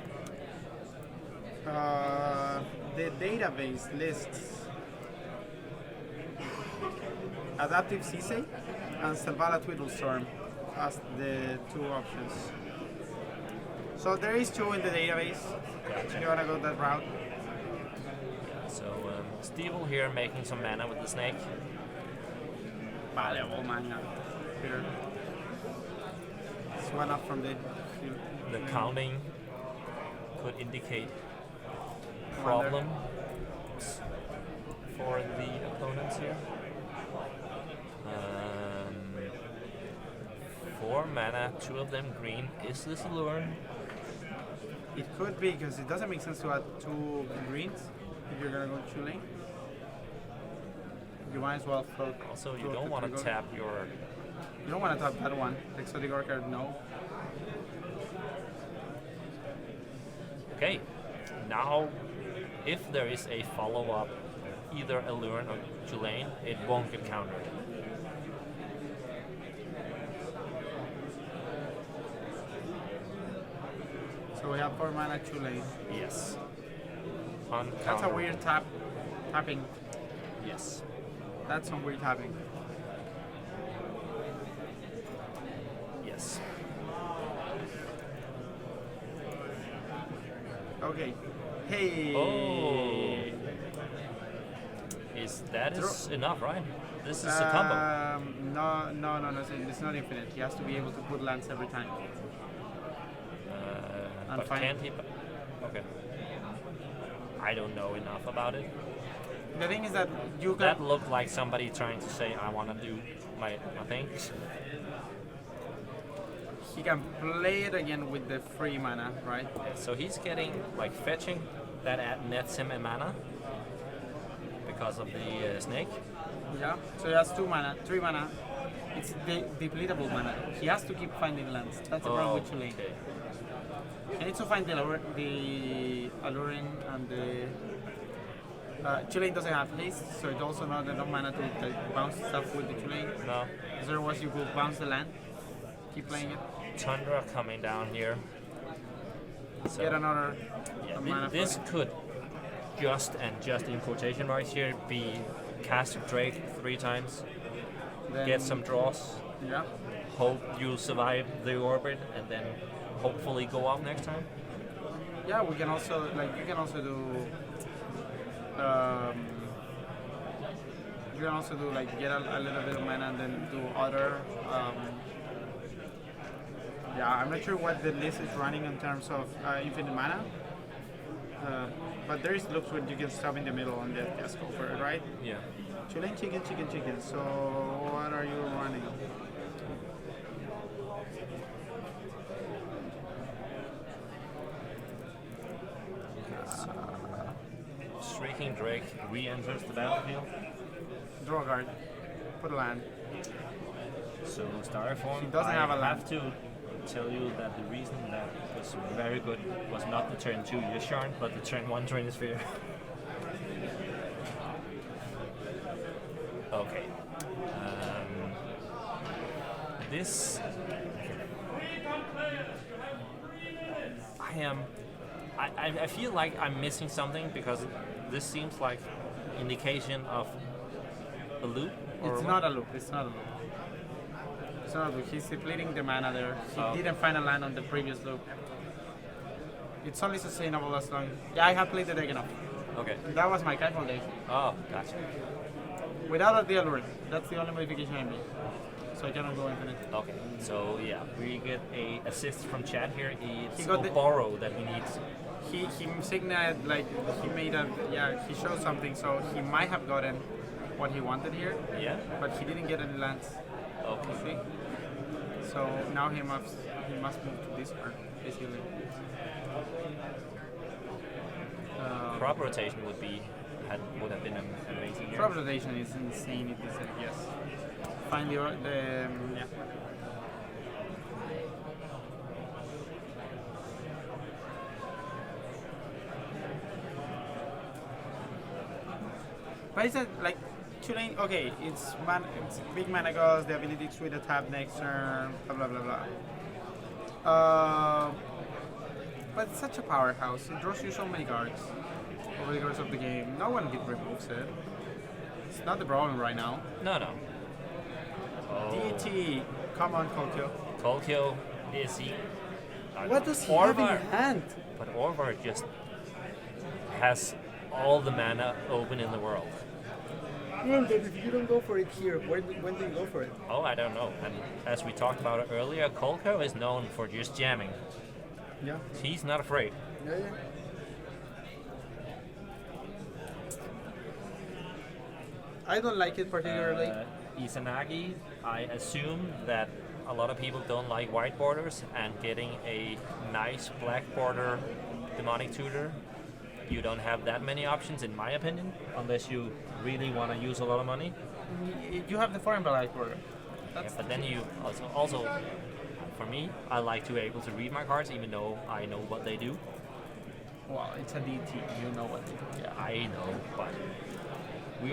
The database lists Adaptive Sisei and Selvala Twiddlestorm as the two options. So there is 2 in the database. If you want to go that route. So Stevel here making some mana with the snake. Valuable mana here. It's 1 up from the counting could indicate problems for the opponents here. 4 mana, 2 of them green. Is this a lure? It could be, because it doesn't make sense to add 2 greens if you're gonna go 2 lane. You might as well float. Also, you don't want to tap your. You don't want to tap that one. Exotic Orchid, no. Okay, now if there is a follow-up, either Allure or Tulane, it won't get countered. So we have 4 mana, 2 lane. Yes. That's a weird tapping. Yes. That's some weird tapping. Yes. Okay. Hey. Oh. Is enough, right? This is a combo. No. It's not infinite. He has to be able to put lands every time. But can't he? Okay. I don't know enough about it. The thing is that you can. That looked like somebody trying to say, I want to do my thing. He can play it again with the free mana, right? Yeah, so he's getting, like, fetching that nets him a mana because of the snake. Yeah, so he has 2 mana, 3 mana. It's depletable mana. He has to keep finding lands. That's the problem with Tulane. Okay. He needs to find the alluring and the. Tulane doesn't have haste, so it's also not enough mana to bounce stuff with the Tulane. No. Because otherwise you could bounce the land, keep playing it. Tundra coming down here. So, Get another mana. This could just in quotation marks here be cast Drake 3 times, Then, get some draws, Yeah. hope you survive the orbit, and then hopefully go off next time. Yeah, we can also you can also do. You can also do get a little bit of mana and then do other. Yeah, I'm not sure what the list is running in terms of infinite mana. But there is looks when you can stop in the middle and then just go for it, right? Yeah. Chicken. So what are you running? Shrieking Drake re-enters the battlefield. Draw a card. Put a land. So Styrofoam, He doesn't have a land. have to tell you that the reason that was very good was not the turn 2 Yisharn, but the turn 1 Trinisphere. Okay. This... I feel like I'm missing something because this seems like indication of a loop. It's not a loop. It's not a loop. He's depleting the mana there. He didn't find a land on the previous loop. It's only sustainable as long. Yeah, I have played the deck enough. Okay. That was my Kaifol deck. Oh, gotcha. Without the allure. That's the only modification I made. So I cannot go infinite. Okay. So yeah, we get a assist from chat here. It's He got the- borrow that he needs. He signaled he showed something, so he might have gotten what he wanted here, Yeah. but he didn't get any lands. Okay. See? So now he must move to this card, basically. Crop rotation would have been amazing. Here. Crop rotation is insane if this yes. Find the yeah. But is it like Tulane? Okay, it's big mana cost, the ability to the tap next turn, blah blah blah. But it's such a powerhouse. It draws you so many cards over the course of the game. No one removes it. It's not the problem right now. No. DT. Come on, Kokyo. Tokyo is he? What does he have in Orvar, hand? but Orvar just has all the mana open in the world. Well, but if you don't go for it here, when do you go for it? Oh, I don't know. And as we talked about earlier, Kolko is known for just jamming. Yeah. He's not afraid. Yeah, yeah. I don't like it particularly. Izanagi, I assume that a lot of people don't like white borders, and getting a nice black border demonic tutor, you don't have that many options in my opinion, unless you really want to use a lot of money. You have the foreign black border. Yeah, but then you also, for me, I like to be able to read my cards even though I know what they do. Well, it's a DT. You know what they do. Yeah. I know, but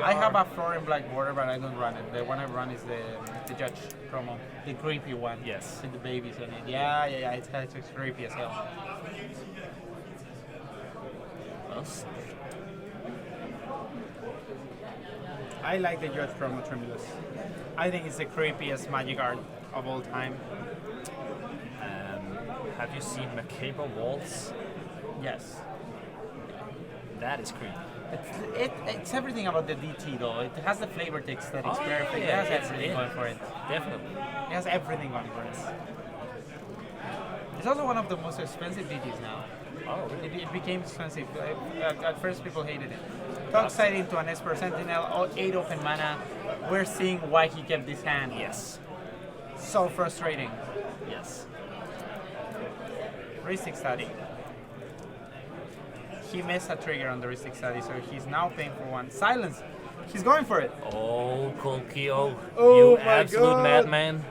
I have a foreign black border, but I don't run it. The one I run is the Judge promo, the creepy one. Yes. With the babies in it. Yeah. It's creepy as hell. I like the Judge promo Tremulous. I think it's the creepiest magic art of all time. Have you seen Macabre Waltz? Yes. That is creepy. It's everything about the DT though. It has the flavor text that it's perfect. Yeah, it has everything going for it. Definitely. It has everything going for it. It's also one of the most expensive DTs now. Oh, really? It became expensive. At first, people hated it. Togside into an Esper Sentinel, 8 open mana. We're seeing why he kept this hand. Yes. So frustrating. Yes. Ristic Study. He missed a trigger on the Ristic Study, so he's now paying for one. Silence! He's going for it! Oh, Kolkio, Oh you my absolute God. madman.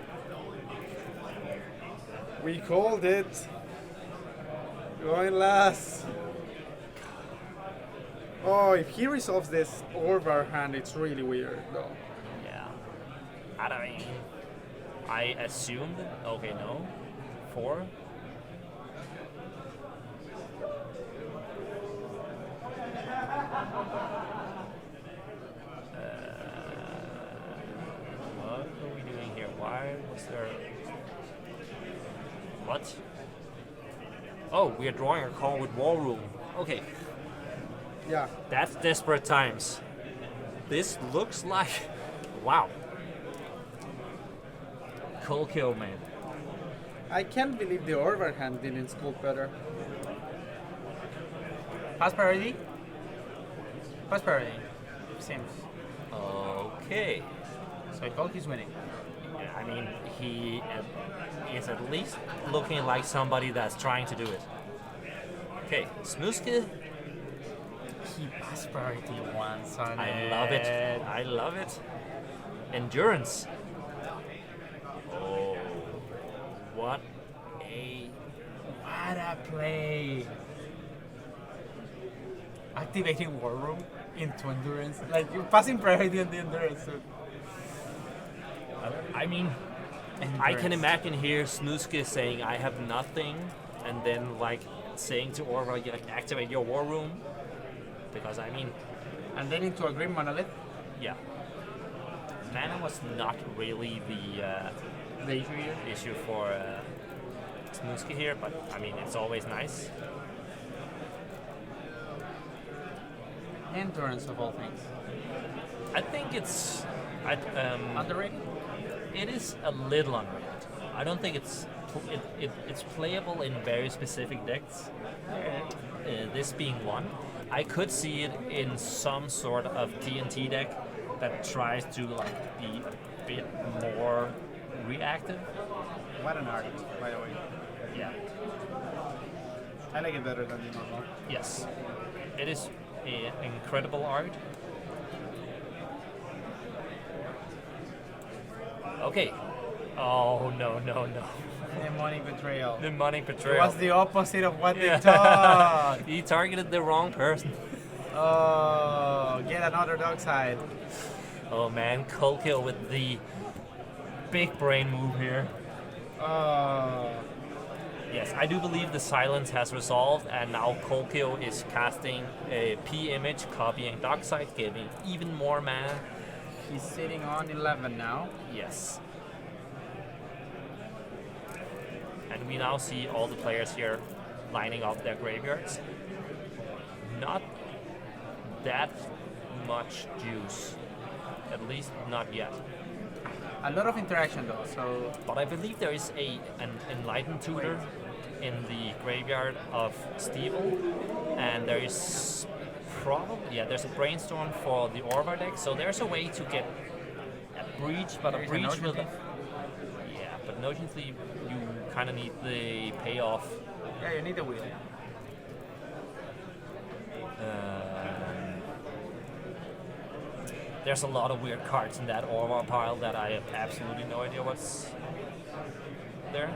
We called it. Going last. Oh, if he resolves this Orvar hand, it's really weird, though. Yeah. I don't mean, I assumed. Okay, no. 4. What are we doing here? Why was there? What? Oh, we are drawing a card with War Room. Okay. Yeah. That's desperate times. This looks like... Wow. Cold kill, man. I can't believe the Orvar hand didn't sculpt better. Pass parity? Pass parity. Seems. Okay. So I thought he's winning. Yeah, I mean, he is at least looking like somebody that's trying to do it. Okay, Snuske. He pass parity once on I love it. I love it. Endurance. Oh, what a play! Activating War Room into Endurance. Like, you're passing priority on the Endurance. So. I mean, I can imagine here Snuske saying, I have nothing, and then, like, saying to Orvar, like, activate your War Room. Because, I mean... And then into a Grim Monolith. Yeah. Mana was not really the issue for Snuske here, but, I mean, it's always nice. Endurance of all things. I think it's... Underrated? It is a little underrated. I don't think it's playable in very specific decks. This being one. I could see it in some sort of TNT deck that tries to like be a bit more reactive. What an art, by the way. Yeah. I like it better than the normal. Yes. It is incredible art. Okay. Oh no. Demonic Betrayal. Demonic It Betrayal. was the opposite of what they thought. He targeted the wrong person. Oh, get another dog side. Oh man, cold kill with the big brain move here. Oh. Yes, I do believe the silence has resolved, and now Kolkio is casting a P image, copying Darkseid, giving even more mana. He's sitting on 11 now. Yes. we now see all the players here lining up their graveyards. Not that much juice, at least not yet. A lot of interaction though, so But I believe there is an Enlightened Tutor in the graveyard of Stevel, and there is there's a Brainstorm for the Orvar deck, so there's a way to get a Breach, but There a is Breach an with Ocean but Notion Thief, you kind of need the payoff. yeah, you need a wheel. There's a lot of weird cards in that Orvar pile that I have absolutely no idea what's there.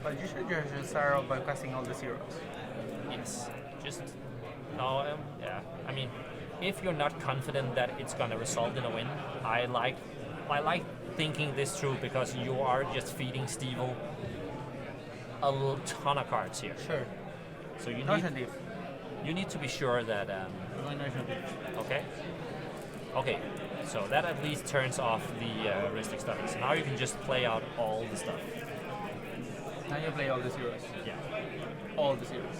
But you should just start out by casting all the zeros. Yes, just yeah. I mean, if you're not confident that it's gonna result in a win, I like thinking this through because you are just feeding Stevel a ton of cards here. Sure. So Notion Thief. you need to be sure that Going Notion Thief. okay. So that at least turns off the Ristic Studies. Now you can just play out all the stuff. Now you play all the zeros. Yeah. All the zeros.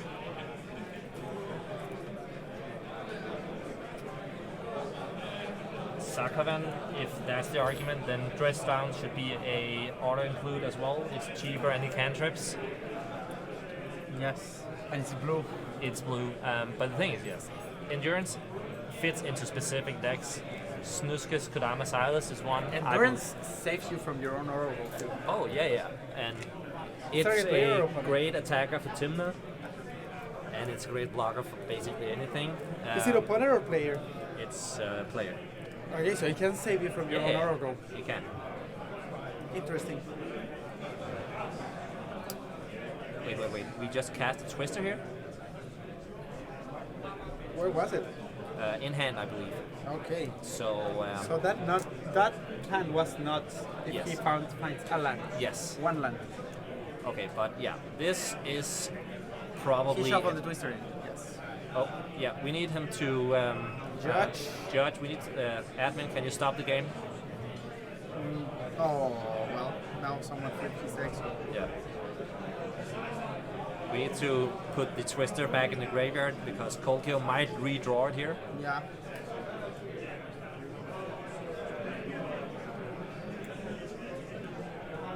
Sakavan, if that's the argument, then Dress Down should be a auto include as well. It's cheaper and it cantrips. Yes. And it's blue. It's blue. But the thing is, yes, Endurance fits into specific decks. Snuskes Kodama Silas is one. Endurance saves you from your own Oracle too. Oh, yeah. And it's Target player or a opponent? great attacker for Timna. And it's a great blocker for basically anything. Is it opponent or player? It's player. Okay, so it can save you from your own Oracle. You can. Interesting. Wait. We just cast a Twister here? Where was it? In hand, I believe. Okay. So, So that hand was not if Yes. he finds a land. yes. One land. Okay, but yeah, this is probably. He shuffled the twister in. Yes. Oh, yeah, we need him to Judge. Judge. We need admin. Can you stop the game? Oh, well, now someone flipped his extra. Yeah. We need to put the Twister back in the graveyard because Kolkio might redraw it here. Yeah.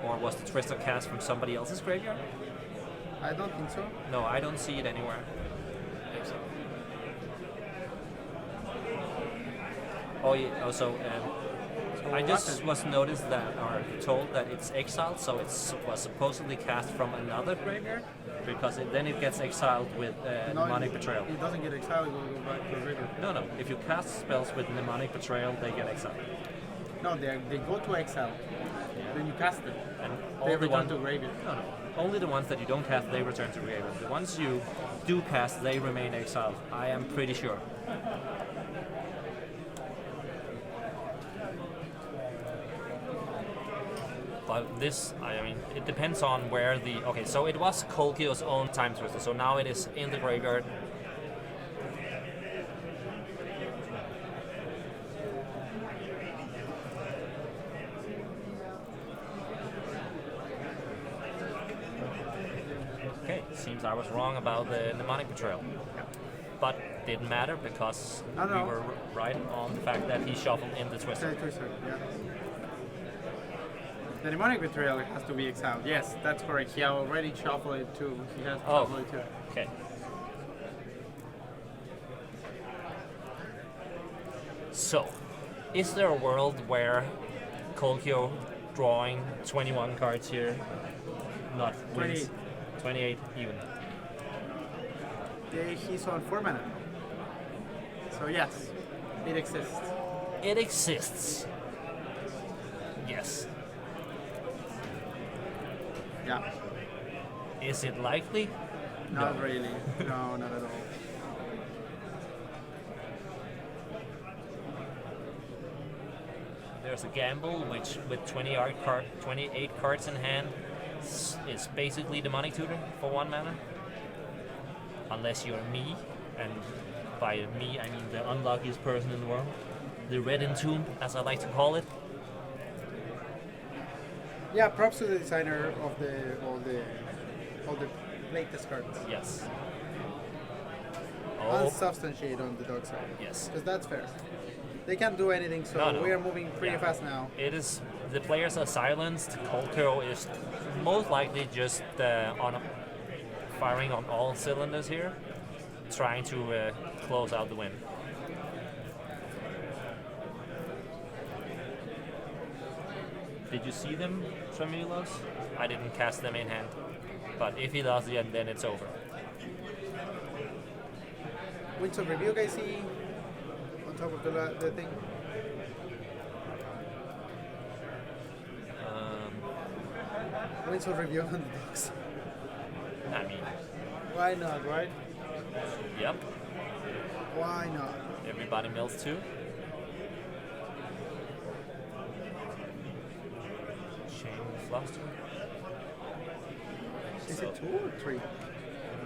Or was the Twister cast from somebody else's graveyard? I don't think so. No, I don't see it anywhere. Oh, yeah. Also, I just was noticed that, or told that it's exiled, so it was supposedly cast from another graveyard, because then it gets exiled with Mnemonic Betrayal. It doesn't get exiled, it will go back to the river. No. If you cast spells with Mnemonic Betrayal, they get exiled. No, they go to exile. Then you cast them. And They all the return to graveyard. No. Only the ones that you don't cast, they return to graveyard. The ones you do cast, they remain exiled. I am pretty sure. But this, I mean, it depends on where the... Okay, so it was Kolkio's own Time Twister, so now it is in the graveyard. Okay, seems I was wrong about the Mnemonic Betrayal. But didn't matter because No. we were right on the fact that he shuffled in the Twister. Twister, yeah. The Mnemonic Betrayal has to be exiled. Yes, that's correct. He already shuffled it too. He has to Oh. shuffle it too. Okay. So, is there a world where Kolkio drawing 21 cards here not wins? 28 even. He's on 4 mana. So yes, it exists. It exists. Yes. Yeah. Is it likely? Not really. No, not at all. There's a gamble which, with 28 cards in hand, is basically Demonic Tutor for 1 mana. Unless you're me, and by me I mean the unluckiest person in the world. the red entomb, as I like to call it. Yeah, props to the designer of all the latest cards. Yes. Unsubstantiated on the dog side. Yes. Because that's fair. They can't do anything, so No. we are moving pretty fast now. It is, the players are silenced. Colkero is most likely just firing on all cylinders here, trying to close out the win. Did you see them, Tremilos? I didn't cast them in hand, but if he does, yeah, then it's over. Winds of Rebuke I see on top of the thing. Winds of Rebuke on the dogs. I mean, Why not, right? yep. Why not? Everybody mills too. Shame Fluster. Is it 2 or 3?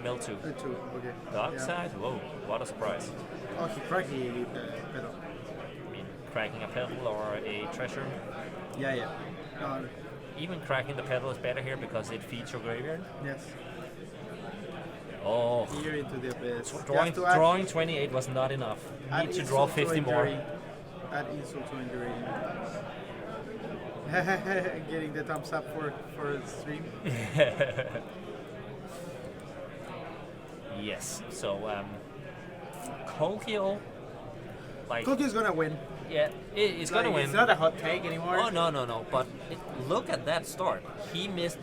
Mill 2. 2, okay. Dark Yeah. side? Whoa, what a surprise. Oh, he cracked the pedal. I mean, cracking a pedal or a treasure. Yeah. Even cracking the pedal is better here because it feeds your graveyard. Yes. Oh, Here into the abyss. drawing, You have to add- drawing 28 was not enough. add Need to draw insult to 50 more. injury. Add insult to injury. Getting the thumbs up for the stream. Yes, so Kokyo, like, Cookie's gonna win. yeah, it's gonna win. It's not a hot take anymore. Oh, no, but look at that start. He missed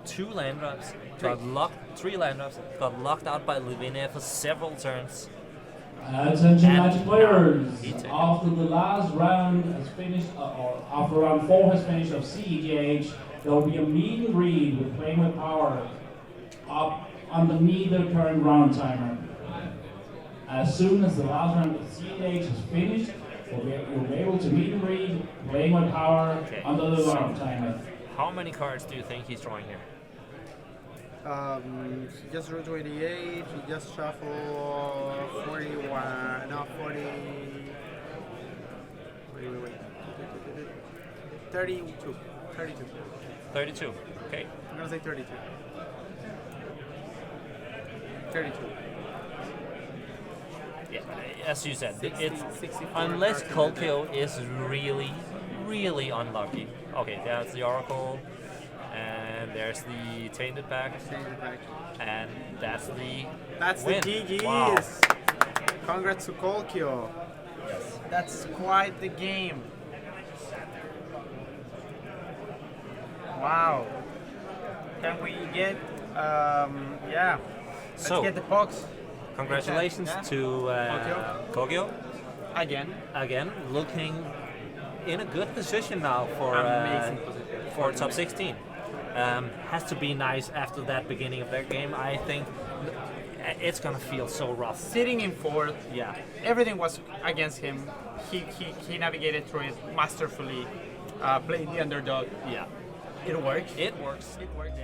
2 land drops, got locked, 3 land drops, got locked out by Lavinia for several turns. Attention And match players, he took it. after the last round has finished, or after round 4 has finished of cEDH, there will be a meet and read with Playing with Power up underneath the current round timer. As soon as the last round of cEDH is finished, you'll be able to meet and read Playing with Power Okay, under the so- round timer. How many cards do you think he's drawing here? He just drew 28. He just shuffled 41. No, 40. Wait. 32. 32. 32. Okay. I'm gonna say 32. 32. Yeah, as you said, 60, it's 64 unless cards in the Kokyo is really unlucky. Okay, there's the Oracle, and there's the Tainted Pack, Change it back. and that's the That's win. the GGs. Wow. Congrats to Kolkyo. Yes. That's quite the game. Wow. Can we get, yeah. Let's So, get the box congratulations Yeah. to Kokyo. again. Again, looking in a good position now for Amazing position. for top 16. Has to be nice after that beginning of their game. I think it's gonna feel so rough. Sitting in fourth, Yeah. everything was against him. He navigated through it masterfully. Played the underdog. Yeah. It worked. It works. It worked.